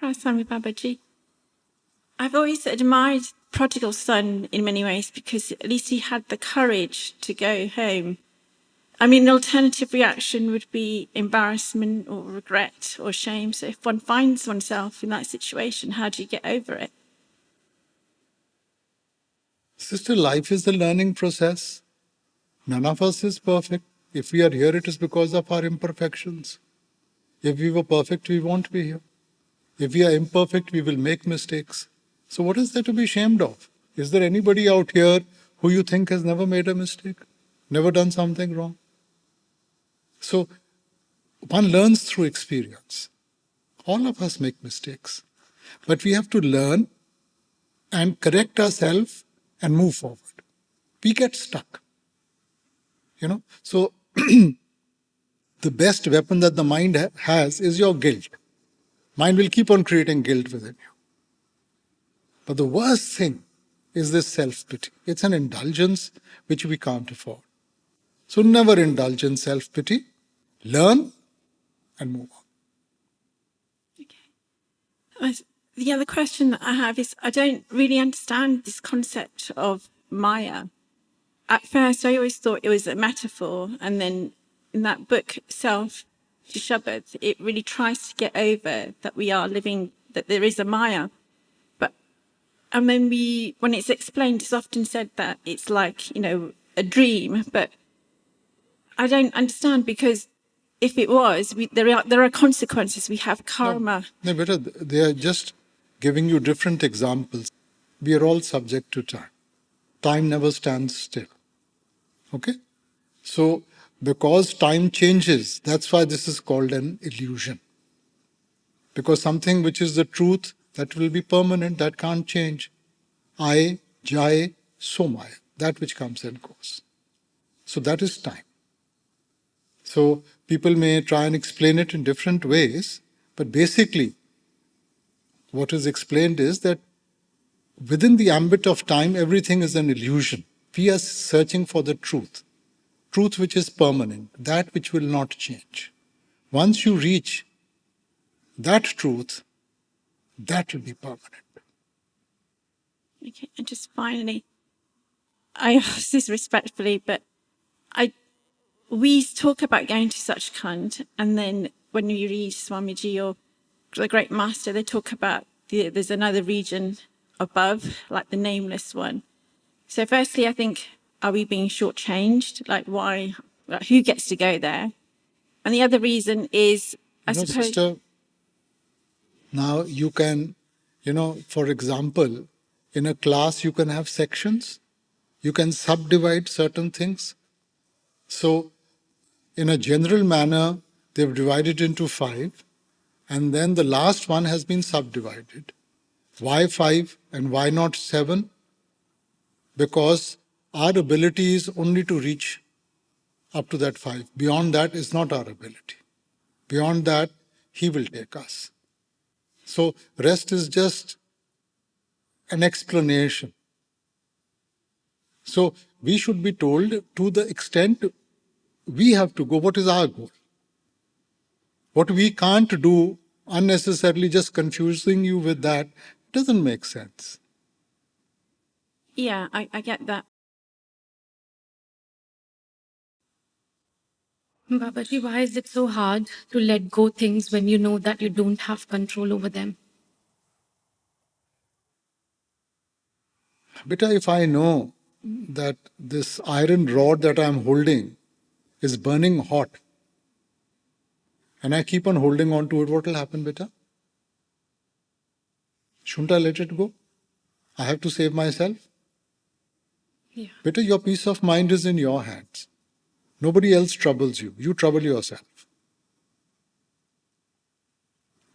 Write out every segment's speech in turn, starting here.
Swami Babaji. I've always admired Prodigal Son in many ways because at least he had the courage to go home. I mean, an alternative reaction would be embarrassment or regret or shame. So if one finds oneself in that situation, how do you get over it? Sister, life is a learning process. None of us is perfect. If we are here, it is because of our imperfections. If we were perfect, we won't be here. If we are imperfect, we will make mistakes. So what is there to be ashamed of? Is there anybody out here who you think has never made a mistake? Never done something wrong? So one learns through experience. All of us make mistakes. But we have to learn and correct ourselves and move forward. We get stuck. So the best weapon that the mind has is your guilt. Mind will keep on creating guilt within you. But the worst thing is this self-pity. It's an indulgence which we can't afford. So never indulge in self-pity. Learn and move on. Okay. The other question that I have is I don't really understand this concept of Maya. At first, I always thought it was a metaphor. And then in that book itself, Shabad, it really tries to get over that we are living, that there is a Maya. And when it's explained, it's often said that it's like, a dream. But I don't understand because if it was, there are consequences. We have karma. No, better. They are just giving you different examples. We are all subject to time. Time never stands still. Okay? So, because time changes, that's why this is called an illusion. Because something which is the truth, that will be permanent, that can't change. I, Jai, Somaya, that which comes and goes. So that is time. So people may try and explain it in different ways, but basically what is explained is that within the ambit of time, everything is an illusion. We are searching for the truth which is permanent, that which will not change. Once you reach that truth, that will be permanent. Okay, and just finally, I ask this respectfully, but we talk about going to Sachkhand, and then when we read Swamiji or the Great Master, they talk about there's another region above, like the nameless one. So firstly, I think, are we being shortchanged? Like why, who gets to go there? And the other reason is, I suppose... Sister, now you can, for example, in a class you can have sections. You can subdivide certain things. So, in a general manner, they've divided into 5, and then the last one has been subdivided. Why 5 and why not 7? Because our ability is only to reach up to that 5. Beyond that is not our ability. Beyond that, He will take us. So, rest is just an explanation. So, we should be told to the extent we have to go, what is our goal? What we can't do, unnecessarily just confusing you with that, doesn't make sense. Yeah, I get that. Babaji, why is it so hard to let go things when you know that you don't have control over them? Beta, if I know that this iron rod that I'm holding is burning hot, and I keep on holding on to it, what will happen, beta? Shouldn't I let it go? I have to save myself. Yeah. Beta, your peace of mind is in your hands. Nobody else troubles you. You trouble yourself.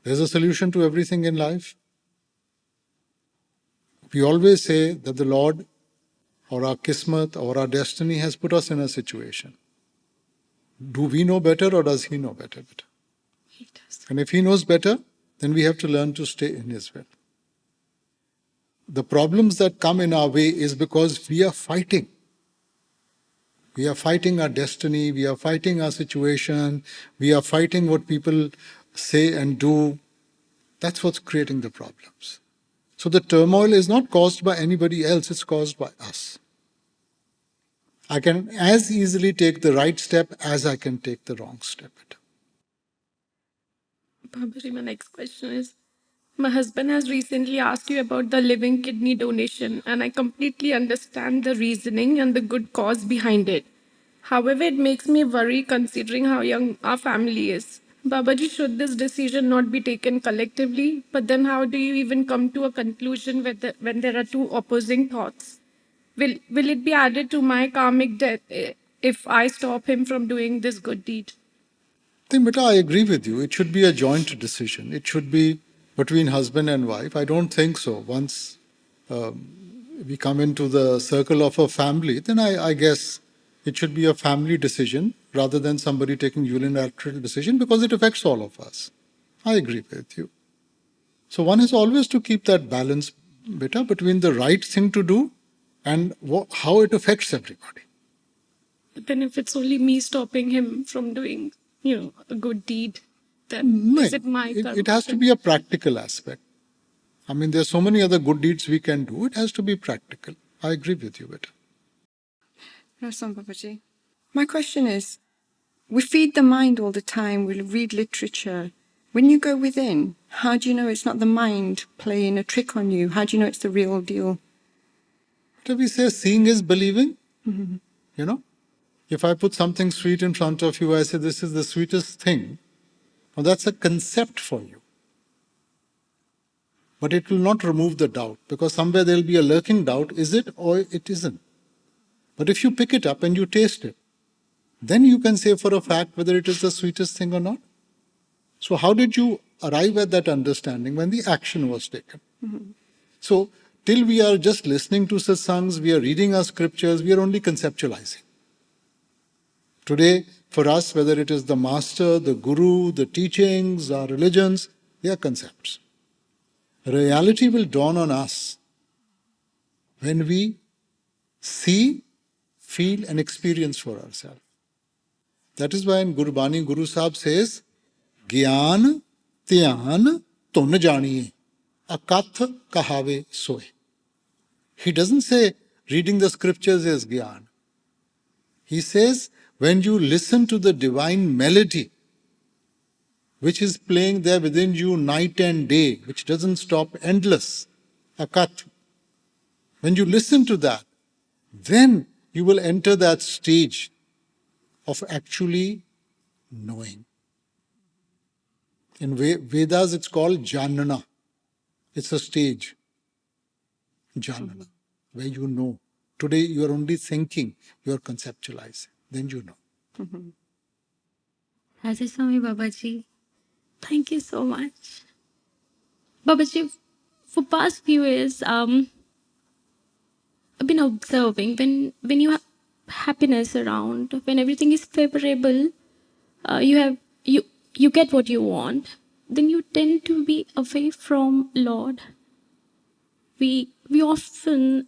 There's a solution to everything in life. We always say that the Lord or our kismat or our destiny has put us in a situation. Do we know better or does He know better? He does. And if He knows better, then we have to learn to stay in His will. The problems that come in our way is because we are fighting. We are fighting our destiny, we are fighting our situation, we are fighting what people say and do. That's what's creating the problems. So the turmoil is not caused by anybody else, it's caused by us. I can as easily take the right step as I can take the wrong step. Babaji, my next question is, my husband has recently asked you about the living kidney donation, and I completely understand the reasoning and the good cause behind it. However, it makes me worry considering how young our family is. Babaji, should this decision not be taken collectively? But then how do you even come to a conclusion when there are two opposing thoughts? Will it be added to my karmic debt if I stop him from doing this good deed? Then, beta, I agree with you. It should be a joint decision. It should be between husband and wife. I don't think so. Once we come into the circle of a family, then I guess it should be a family decision rather than somebody taking unilateral decision because it affects all of us. I agree with you. So one is always to keep that balance, beta, between the right thing to do and how it affects everybody. But then if it's only me stopping him from doing, a good deed, then No, is it my it has to be a practical aspect. I mean, there's so many other good deeds we can do. It has to be practical. I agree with you, beta. Rasan Babaji. My question is, we feed the mind all the time, we read literature. When you go within, how do you know it's not the mind playing a trick on you? How do you know it's the real deal? So we say seeing is believing. You know, if I put something sweet in front of you, I say this is the sweetest thing. Well, that's a concept for you. But it will not remove the doubt because somewhere there will be a lurking doubt, is it or it isn't? But if you pick it up and you taste it, then you can say for a fact whether it is the sweetest thing or not. So how did you arrive at that understanding when the action was taken? So till we are just listening to satsangs, we are reading our scriptures, we are only conceptualizing. Today, for us, whether it is the master, the guru, the teachings, our religions, they are concepts. Reality will dawn on us when we see, feel and experience for ourselves. That is why in Gurbani, Guru Sahib says, Gyan Dhyan Tun Janiye, Akath Kahave Soe. He doesn't say reading the scriptures is Gyan. He says, when you listen to the divine melody, which is playing there within you night and day, which doesn't stop, endless, Akat. When you listen to that, then you will enter that stage of actually knowing. In Vedas, it's called Janana. It's a stage, Janana, where you know. Today, you are only thinking, you are conceptualizing. Then you know. Raja Swami Babaji. Thank you so much. Babaji, for past few years, I've been observing when you have happiness around, when everything is favorable, you get what you want, then you tend to be away from Lord. We often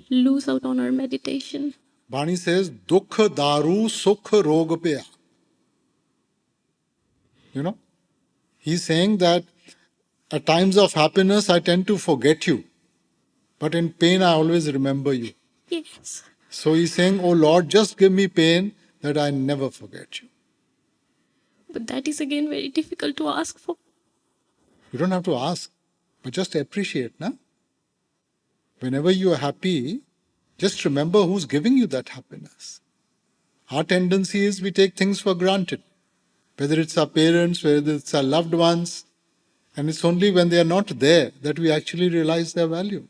lose out on our meditation. Bani says, Dukha daru sukha rog paya. You know, he's saying that at times of happiness, I tend to forget you. But in pain, I always remember you. Yes. So he's saying, oh Lord, just give me pain that I never forget you. But that is again very difficult to ask for. You don't have to ask, but just appreciate, na? Whenever you are happy, just remember who's giving you that happiness. Our tendency is we take things for granted, whether it's our parents, whether it's our loved ones, and it's only when they are not there that we actually realize their value.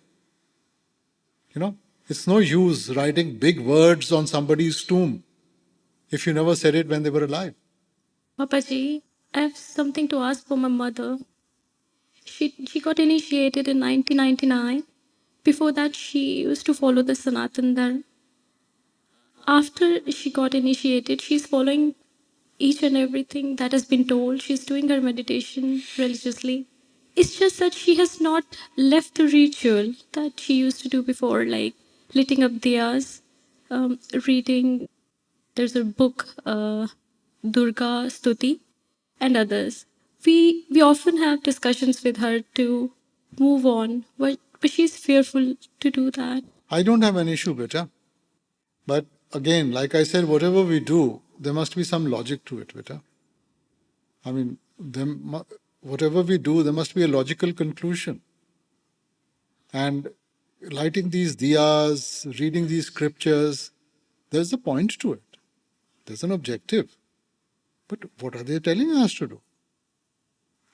You know, it's no use writing big words on somebody's tomb if you never said it when they were alive. Papaji, I have something to ask for my mother. She got initiated in 1999. Before that, she used to follow the Sanatan Dharma. After she got initiated, she's following each and everything that has been told. She's doing her meditation religiously. It's just that she has not left the ritual that she used to do before, like lighting up diyas, reading. There's a book, Durga Stuti, and others. we often have discussions with her to move on, but she's fearful to do that. I don't have an issue, beta. But again, like I said, whatever we do, there must be some logic to it, beta. I mean, whatever we do, there must be a logical conclusion. And lighting these diyas, reading these scriptures, there's a point to it. There's an objective. But what are they telling us to do?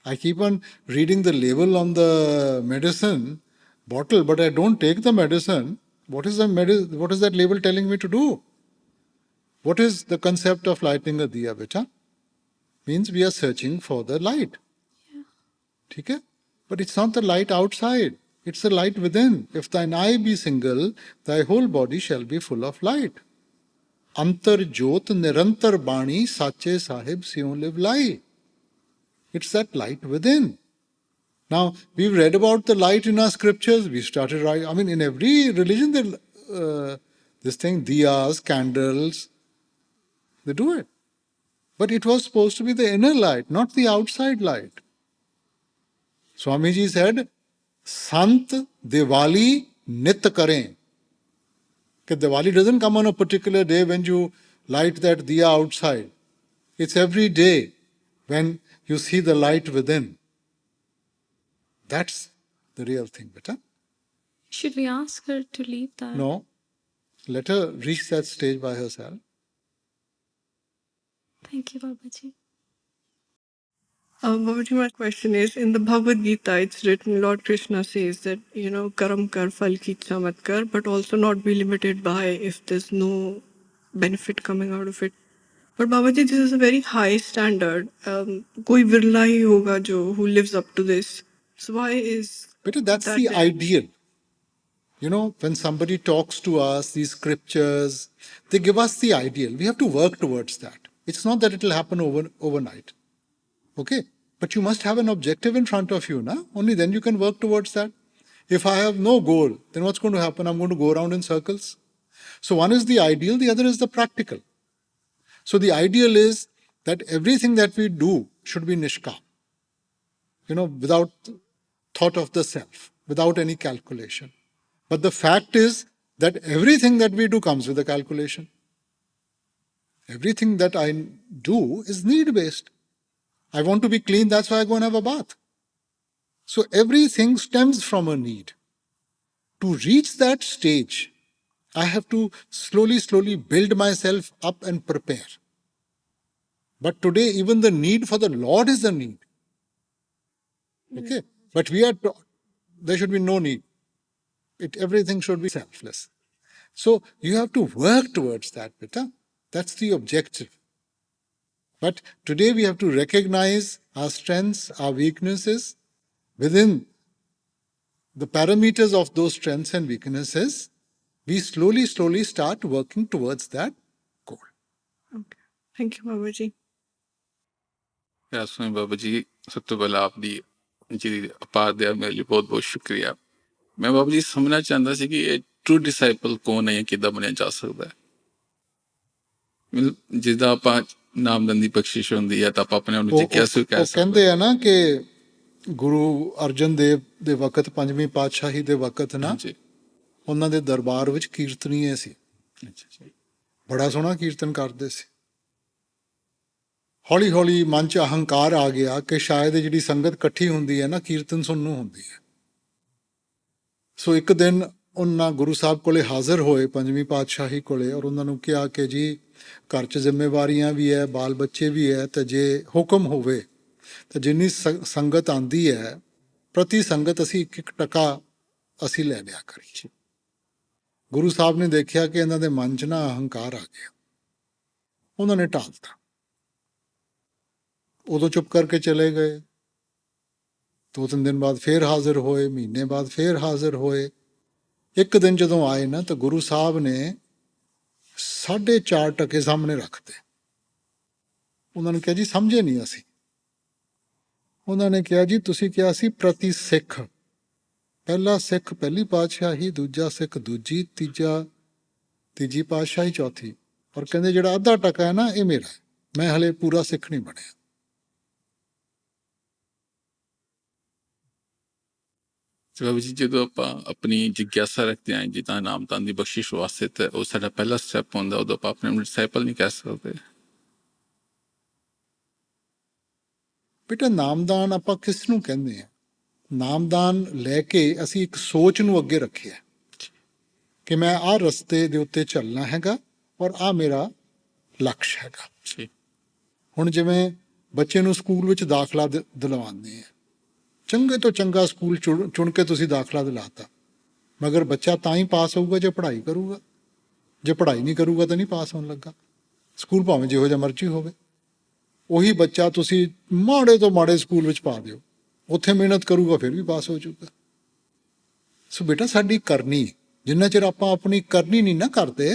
I keep on reading the label on the medicine bottle, but I don't take the medicine. What is that label telling me to do? What is the concept of lighting a diya, beta? Means we are searching for the light. ठीक है? But it's not the light outside. It's the light within. If thine eye be single, thy whole body shall be full of light. Antar jot nirantar bani sache sahib siyon live lie. It's that light within. Now, we've read about the light in our scriptures. We started right. I mean, in every religion, this thing, diyas, candles, they do it. But it was supposed to be the inner light, not the outside light. Swamiji said, Sant Diwali Nit Kare. Diwali doesn't come on a particular day when you light that diya outside. It's every day when you see the light within. That's the real thing, beta. Should we ask her to leave that? No. Let her reach that stage by herself. Thank you, Babaji. Babaji, my question is, in the Bhagavad Gita, it's written, Lord Krishna says that, karam kar phal ki ichha mat kar, but also not be limited by if there's no benefit coming out of it. But Babaji, this is a very high standard. Koi virla hi hoga jo who lives up to this. So why is Beta, that's that the there? ideal. When somebody talks to us, these scriptures, they give us the ideal. We have to work towards that. It's not that it will happen overnight. Okay? But you must have an objective in front of you, na? Only then you can work towards that. If I have no goal, then what's going to happen? I'm going to go around in circles. So one is the ideal, the other is the practical. So the ideal is that everything that we do should be nishkam. Without thought of the self, without any calculation. But the fact is that everything that we do comes with a calculation. Everything that I do is need-based. I want to be clean, that's why I go and have a bath. So everything stems from a need. To reach that stage, I have to slowly build myself up and prepare. But today, even the need for the Lord is a need. Okay? But we are taught there should be no need. Everything should be selfless. So you have to work towards that, beta. That's the objective. But today we have to recognize our strengths, our weaknesses. Within the parameters of those strengths and weaknesses, we slowly start working towards that goal. Okay. Thank you, Babaji. यासुन बाबा जी सबसे पहले आपकी जी अपार दया मेरे लिए बहुत बहुत शुक्रिया मैं बाबा जी समझना चाहता सी कि ट्रू डिसाइपल कौन है किदा बनया जा सकता है जिदा ਆਪਾਂ ਨਾਮਦੰਦੀ ਬਖਸ਼ਿਸ਼ ਹੁੰਦੀ ਹੈ ਤਾਂ ਆਪਾਂ ਆਪਣੇ ਆਪ ਨੂੰ ਜਿੱਕਿਆ ਸੂ ਕਹਿ ਸਕਦੇ ਕਹਿੰਦੇ ਆ ਨਾ ਕਿ ਗੁਰੂ ਅਰਜਨ ਦੇਵ ਦੇ ਵਕਤ ਪੰਜਵੀਂ ਪਾਤਸ਼ਾਹੀ ਦੇ ਵਕਤ ਨਾ ਉਹਨਾਂ ਦੇ ਦਰਬਾਰ ਵਿੱਚ ਕੀਰਤਨੀਏ ਸੀ ਬੜਾ ਸੋਹਣਾ ਕੀਰਤਨ ਕਰਦੇ ਸੀ ਹੌਲੀ ਮਨ 'ਚ ਅਹੰਕਾਰ ਆ ਗਿਆ ਕਿ ਸ਼ਾਇਦ ਜਿਹੜੀ ਸੰਗਤ ਇਕੱਠੀ ਹੁੰਦੀ ਹੈ ਨਾ ਕੀਰਤਨ ਸੁਣਨ ਨੂੰ ਹੁੰਦੀ ਹੈ ਸੋ ਇੱਕ ਦਿਨ ਉਹਨਾਂ ਗੁਰੂ ਸਾਹਿਬ ਕੋਲੇ ਹਾਜ਼ਰ ਹੋਏ ਪੰਜਵੀਂ ਪਾਤਸ਼ਾਹੀ ਕੋਲੇ ਔਰ ਉਹਨਾਂ ਨੂੰ ਕਿਹਾ ਕਿ ਜੀ ਘਰ 'ਚ ਜ਼ਿੰਮੇਵਾਰੀਆਂ ਵੀ ਹੈ ਬਾਲ ਬੱਚੇ ਵੀ ਹੈ ਤੇ ਜੇ ਹੁਕਮ ਹੋਵੇ ਤਾਂ ਜਿੰਨੀ ਸੰਗਤ ਆਂਦੀ ਹੈ ਪ੍ਰਤੀ ਸੰਗਤ ਅਸੀਂ ਇੱਕ ਟਕਾ ਅਸੀਂ ਲੈ ਲਿਆ ਕਰੀਏ ਗੁਰੂ ਸਾਹਿਬ ਨੇ ਦੇਖਿਆ ਕਿ ਇਹਨਾਂ ਦੇ ਮਨ 'ਚ ਨਾ ਅਹੰਕਾਰ ਆ ਗਿਆ ਉਹਨਾਂ ਨੇ ਟਾਲਤਾ ਉਦੋਂ ਚੁੱਪ ਕਰਕੇ ਚਲੇ ਗਏ 2-3 ਦਿਨ ਬਾਅਦ ਫੇਰ ਹਾਜ਼ਰ ਹੋਏ ਮਹੀਨੇ ਬਾਅਦ ਫੇਰ ਹਾਜ਼ਰ ਹੋਏ ਇੱਕ ਦਿਨ ਜਦੋਂ ਆਏ ਨਾ ਤਾਂ ਗੁਰੂ ਸਾਹਿਬ ਨੇ 4.5 ਟਕੇ ਸਾਹਮਣੇ ਰੱਖਦੇ ਉਹਨਾਂ ਨੇ ਕਿਹਾ ਜੀ ਸਮਝੇ ਨਹੀਂ ਅਸੀਂ ਉਹਨਾਂ ਨੇ ਕਿਹਾ ਜੀ ਤੁਸੀਂ ਕਿਹਾ ਸੀ ਪ੍ਰਤੀ ਸਿੱਖ ਪਹਿਲਾ ਸਿੱਖ ਪਹਿਲੀ ਪਾਤਸ਼ਾਹੀ ਦੂਜਾ ਸਿੱਖ ਦੂਜੀ ਤੀਜੀ ਪਾਤਸ਼ਾਹੀ ਚੌਥੀ ਔਰ ਕਹਿੰਦੇ ਜਿਹੜਾ ਅੱਧਾ ਟਕਾ ਹੈ ਨਾ ਇਹ ਮੇਰਾ ਮੈਂ ਹਲੇ ਪੂਰਾ ਸਿੱਖ ਨਹੀਂ ਬਣਿਆ ਤੇ ਬਾਬਾ ਜੀ ਜਦੋਂ ਆਪਾਂ ਆਪਣੀ ਜਿਗਿਆਸਾ ਰੱਖਦੇ ਹਾਂ ਜਿੱਦਾਂ ਨਾਮਦਾਨ ਦੀ ਬਖਸ਼ਿਸ਼ ਵਾਸਤੇ ਤੇ ਉਹ ਸਾਡਾ ਪਹਿਲਾ ਸਟੈਪ ਹੁੰਦਾ, ਉਦੋਂ ਆਪਾਂ ਆਪਣੇ ਡਿਸਾਈਪਲ ਨਹੀਂ ਕਹਿ ਸਕਦੇ। ਬੇਟਾ ਨਾਮਦਾਨ ਆਪਾਂ ਕਿਸ ਨੂੰ ਕਹਿੰਦੇ ਆ? ਨਾਮਦਾਨ ਲੈ ਕੇ ਅਸੀਂ ਇੱਕ ਸੋਚ ਨੂੰ ਅੱਗੇ ਰੱਖਿਆ ਕਿ ਮੈਂ ਆਹ ਰਸਤੇ ਦੇ ਉੱਤੇ ਚੱਲਣਾ ਹੈਗਾ ਔਰ ਆਹ ਮੇਰਾ ਲਕਸ਼ ਹੈਗਾ। ਜੀ ਹੁਣ ਜਿਵੇਂ ਬੱਚੇ ਨੂੰ ਸਕੂਲ ਵਿੱਚ ਦਾਖਲਾ ਦਿਲਵਾਉਂਦੇ ਆ, ਚੰਗੇ ਤੋਂ ਚੰਗਾ ਸਕੂਲ ਚੁਣ ਕੇ ਤੁਸੀਂ ਦਾਖਲਾ ਦਿਲਾਤਾ, ਮਗਰ ਬੱਚਾ ਤਾਂ ਹੀ ਪਾਸ ਹੋਊਗਾ ਜੇ ਪੜ੍ਹਾਈ ਕਰੂਗਾ। ਜੇ ਪੜ੍ਹਾਈ ਨਹੀਂ ਕਰੂਗਾ ਤਾਂ ਨਹੀਂ ਪਾਸ ਹੋਣ ਲੱਗਾ, ਸਕੂਲ ਭਾਵੇਂ ਜਿਹੋ ਜਿਹਾ ਮਰਜ਼ੀ ਹੋਵੇ। ਉਹੀ ਬੱਚਾ ਤੁਸੀਂ ਮਾੜੇ ਤੋਂ ਮਾੜੇ ਸਕੂਲ ਵਿੱਚ ਪਾ ਦਿਓ, ਉੱਥੇ ਮਿਹਨਤ ਕਰੂਗਾ ਫਿਰ ਵੀ ਪਾਸ ਹੋ ਜਾਊਗਾ। ਸੋ ਬੇਟਾ ਸਾਡੀ ਕਰਨੀ, ਜਿੰਨਾ ਚਿਰ ਆਪਾਂ ਆਪਣੀ ਕਰਨੀ ਨਹੀਂ ਨਾ ਕਰਦੇ,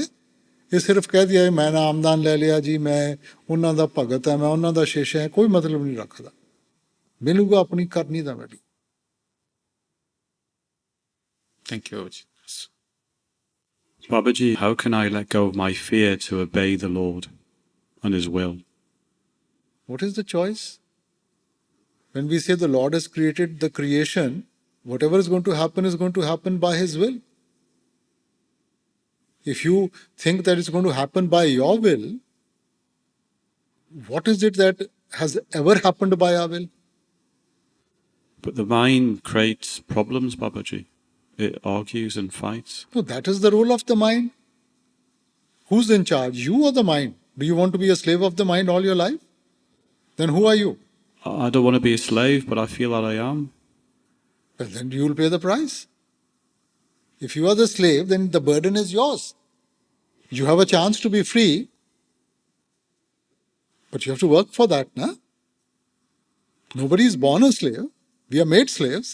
ਇਹ ਸਿਰਫ ਕਹਿ ਦਿਆ ਮੈਂ ਨਾਮਦਾਨ ਲੈ ਲਿਆ ਜੀ, ਮੈਂ ਉਹਨਾਂ ਦਾ ਭਗਤ ਹੈ, ਮੈਂ ਉਹਨਾਂ ਦਾ ਸ਼ਿਸ਼ ਹੈ, ਕੋਈ ਮਤਲਬ ਨਹੀਂ ਰੱਖਦਾ। ਮਿਲੂਗਾ ਆਪਣੀ ਕਰਨੀ ਦਾ value. Thank you Baba ji. Babaji, how can I let go of my fear to obey the Lord and His will? What is the choice? When we say the Lord has created the creation, whatever is going to happen by His will. If you think that it's going to happen by your will, what is it that has ever happened by our will? But the mind creates problems, Babaji. It argues and fights. No, that is the role of the mind. Who's in charge, you or the mind? Do you want to be a slave of the mind all your life? Then who are you? I don't want to be a slave, but I feel that I am. Well, then you will pay the price. If you are the slave, then the burden is yours. You have a chance to be free, but you have to work for that, na? Nobody is born a slave. We are made slaves.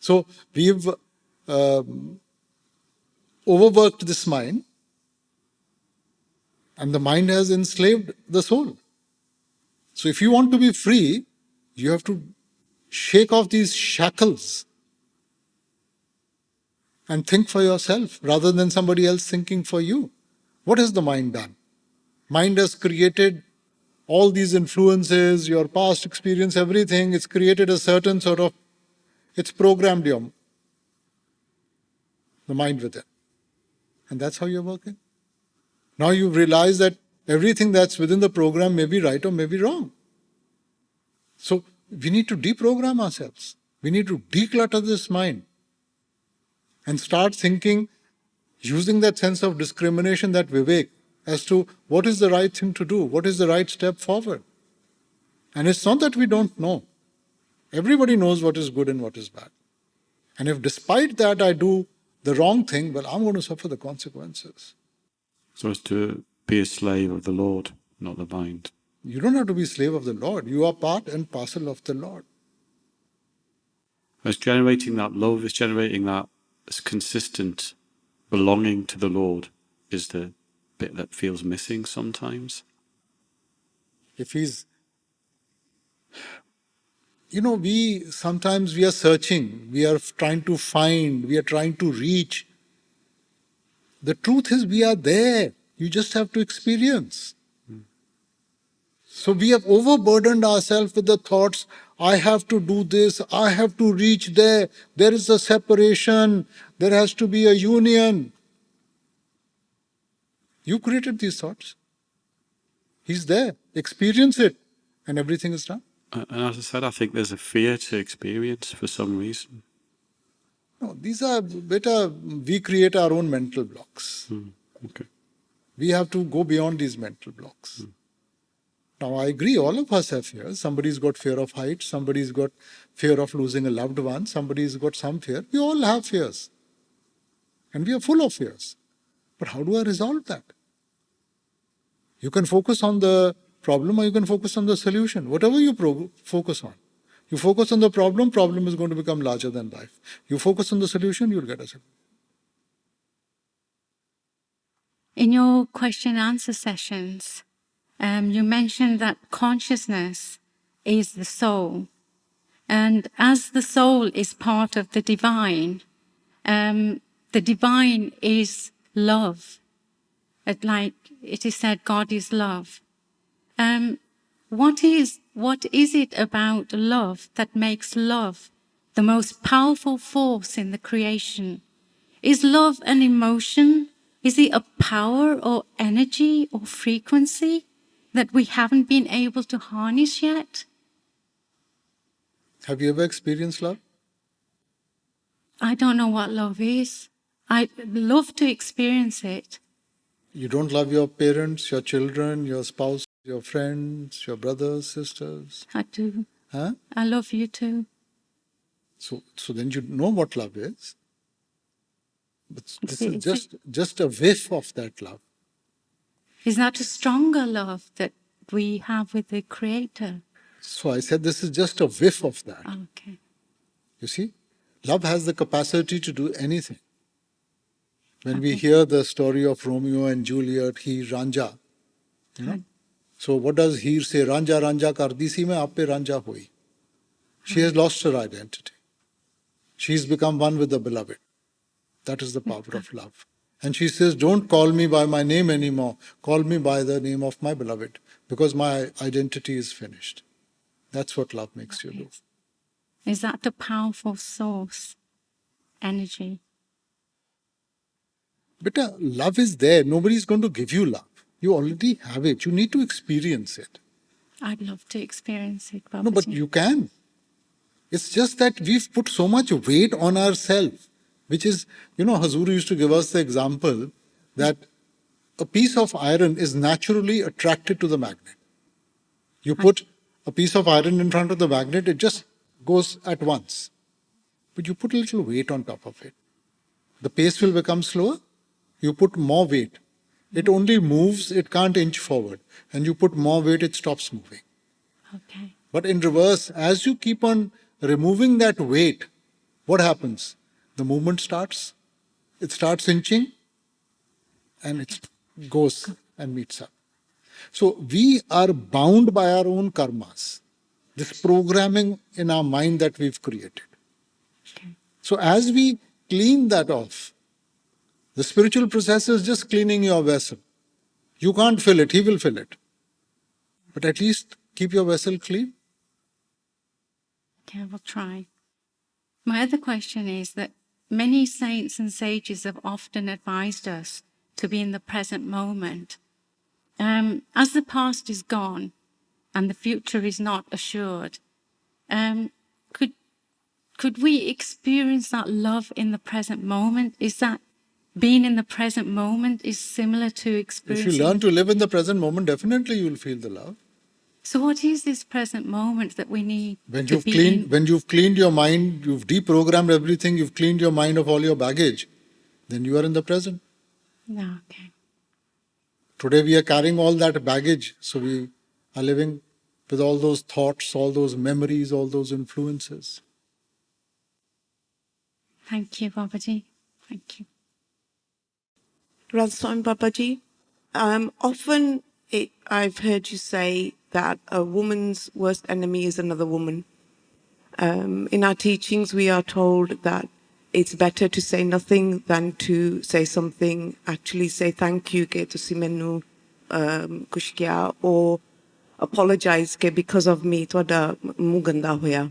So we've overworked this mind, and the mind has enslaved the soul. So if you want to be free, you have to shake off these shackles and think for yourself rather than somebody else thinking for you. What has the mind done? Mind has created all these influences, your past experience, everything. It's created a certain sort of, it's programmed the mind within. And that's how you're working. Now you've realized that everything that's within the program may be right or may be wrong. So we need to deprogram ourselves. We need to declutter this mind and start thinking, using that sense of discrimination, that vivek, as to what is the right thing to do, what is the right step forward. And it's not that we don't know. Everybody knows what is good and what is bad. And if despite that I do the wrong thing, well, I'm going to suffer the consequences. So as to be a slave of the Lord, not the mind. You don't have to be a slave of the Lord. You are part and parcel of the Lord. It's generating that love, it's generating that consistent belonging to the Lord is the bit that feels missing sometimes. If he's, sometimes we are searching, we are trying to find, we are trying to reach. The truth is we are there. You just have to experience. So we have overburdened ourselves with the thoughts, I have to do this, I have to reach there, there is a separation, there has to be a union. You created these thoughts. He's there. Experience it. And everything is done. And as I said, I think there's a fear to experience for some reason. No, these are better, we create our own mental blocks. Okay. We have to go beyond these mental blocks. Now, I agree, all of us have fears. Somebody's got fear of heights, somebody's got fear of losing a loved one, somebody's got some fear. We all have fears. And we are full of fears. But how do I resolve that? You can focus on the problem or you can focus on the solution. Whatever you focus on. You focus on the problem is going to become larger than life. You focus on the solution, you'll get a solution. In your question and answer sessions, you mentioned that consciousness is the soul. And as the soul is part of the divine is love. Like it is said, God is love. What is it about love that makes love the most powerful force in the creation. Is love an emotion? Is it a power or energy or frequency that we haven't been able to harness yet? Have you ever experienced love? I don't know what love is. I'd love to experience it. You don't love your parents, your children, your spouse, your friends, your brothers, sisters. I do. Huh? I love you too. So then you know what love is. But this is It's- just a whiff of that love. Is that a stronger love that we have with the Creator? So I said this is just a whiff of that. Okay. You see, love has the capacity to do anything. When we hear the story of Romeo and Juliet, he Ranja, you know. So what does Heer say? Ranja, Ranja kardi si mein aap pe Ranja hui. She has lost her identity. She's become one with the beloved. That is the power of love. And she says, don't call me by my name anymore. Call me by the name of my beloved, because my identity is finished. That's what love makes you do. Is that a powerful source? Energy. But love is there. Nobody is going to give you love. You already have it. You need to experience it. I'd love to experience it, Babaji. No, but you can. It's just that we've put so much weight on ourselves, which is, Hazur used to give us the example that a piece of iron is naturally attracted to the magnet. You put a piece of iron in front of the magnet, it just goes at once. But you put a little weight on top of it. The pace will become slower. You put more weight. It only moves, it can't inch forward. And you put more weight, it stops moving. Okay. But in reverse, as you keep on removing that weight, what happens? The movement starts, it starts inching, and it goes and meets up. So we are bound by our own karmas, this programming in our mind that we've created. Okay. So as we clean that off, the spiritual process is just cleaning your vessel. You can't fill it, he will fill it. But at least keep your vessel clean. Okay, we'll try. My other question is that many saints and sages have often advised us to be in the present moment. As the past is gone and the future is not assured, could we experience that love in the present moment? Is that being in the present moment is similar to If experiencing? you learn to live in the present moment, definitely you will feel the love. So what is this present moment that we need When to you've be cleaned, in? when you've cleaned your mind, you've deprogrammed everything, you've cleaned your mind of all your baggage, then you are in the present. No, okay. Today we are carrying all that baggage, so we are living with all those thoughts, all those memories, all those influences. Thank you, Babaji. Thank you. Radhaswami Babaji, often I've heard you say that a woman's worst enemy is another woman. In our teachings, we are told that it's better to say nothing than to say something. Actually say thank you ke tusi mainu kuch kiya, or apologize ke because of me toda muh ganda hoya.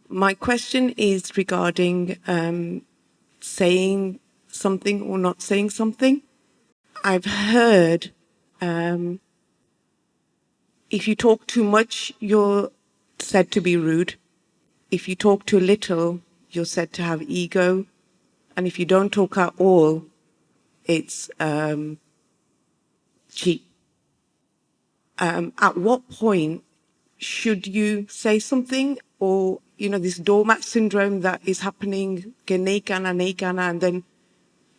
My question is regarding saying something or not saying something. I've heard if you talk too much, you're said to be rude. If you talk too little, you're said to have ego. And if you don't talk at all, it's cheap. At what point should you say something? Or, this doormat syndrome that is happening, and then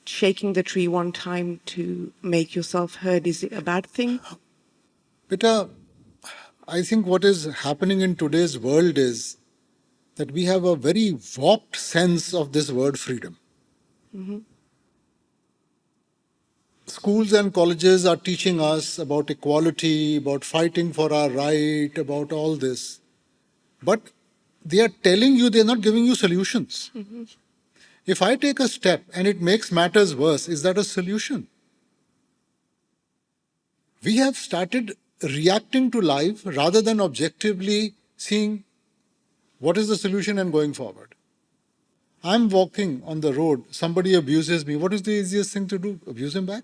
shaking the tree one time to make yourself heard, is it a bad thing? Beta, I think what is happening in today's world is that we have a very warped sense of this word freedom. Schools and colleges are teaching us about equality, about fighting for our right, about all this. But they are telling you, they're not giving you solutions. If I take a step and it makes matters worse, is that a solution? We have started reacting to life rather than objectively seeing What is the solution and going forward? I'm walking on the road, somebody abuses me. What is the easiest thing to do? Abuse him back?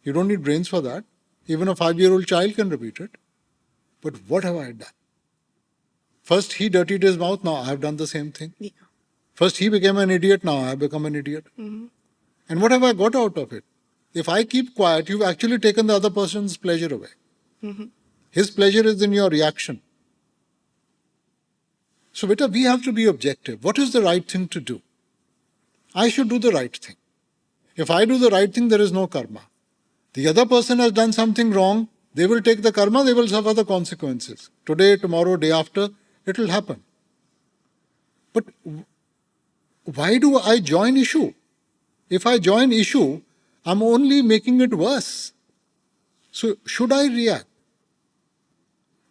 You don't need brains for that. Even a 5-year-old child can repeat it. But what have I done? First he dirtied his mouth, now I have done the same thing. Yeah. First he became an idiot, now I have become an idiot. And what have I got out of it? If I keep quiet, you've actually taken the other person's pleasure away. His pleasure is in your reaction. So beta, we have to be objective. What is the right thing to do? I should do the right thing. If I do the right thing, there is no karma. The other person has done something wrong, they will take the karma, they will suffer the consequences. Today, tomorrow, day after, it will happen. But why do I join issue? If I join issue, I'm only making it worse. So should I react?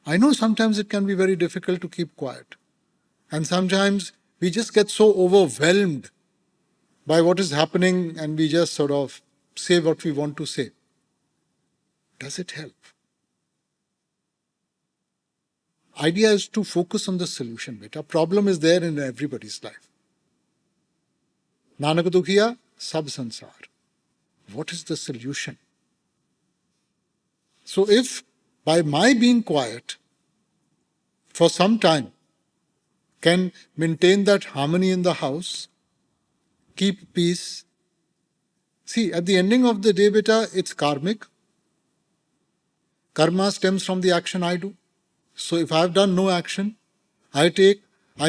I know sometimes it can be very difficult to keep quiet. And sometimes we just get so overwhelmed by what is happening and we just sort of say what we want to say. Does it help? Idea is to focus on the solution, beta. Problem is there in everybody's life. Nanak dukhiya, sab sansar. What is the solution? So if by my being quiet for some time can maintain that harmony in the house, keep peace. See, at the ending of the day, beta, it's karmic. Karma stems from the action I do. So if I have done no action, I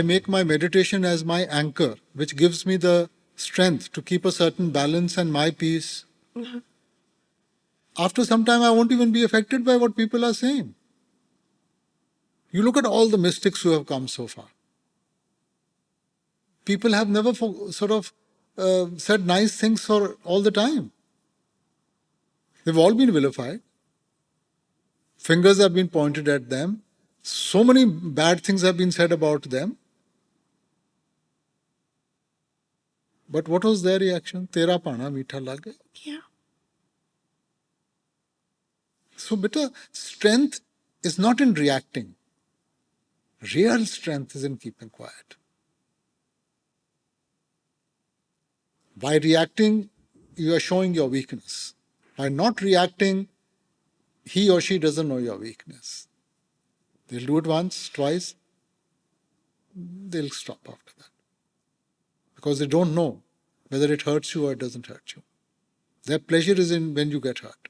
make my meditation as my anchor, which gives me the strength to keep a certain balance and my peace. After some time, I won't even be affected by what people are saying. You look at all the mystics who have come so far. People have never said nice things for all the time. They've all been vilified. Fingers have been pointed at them. So many bad things have been said about them. But what was their reaction? Tera pana meetha lage. Yeah. So, beta, strength is not in reacting. Real strength is in keeping quiet. By reacting, you are showing your weakness. By not reacting, he or she doesn't know your weakness. They'll do it once, twice, they'll stop after that. Because they don't know whether it hurts you or it doesn't hurt you. Their pleasure is in when you get hurt.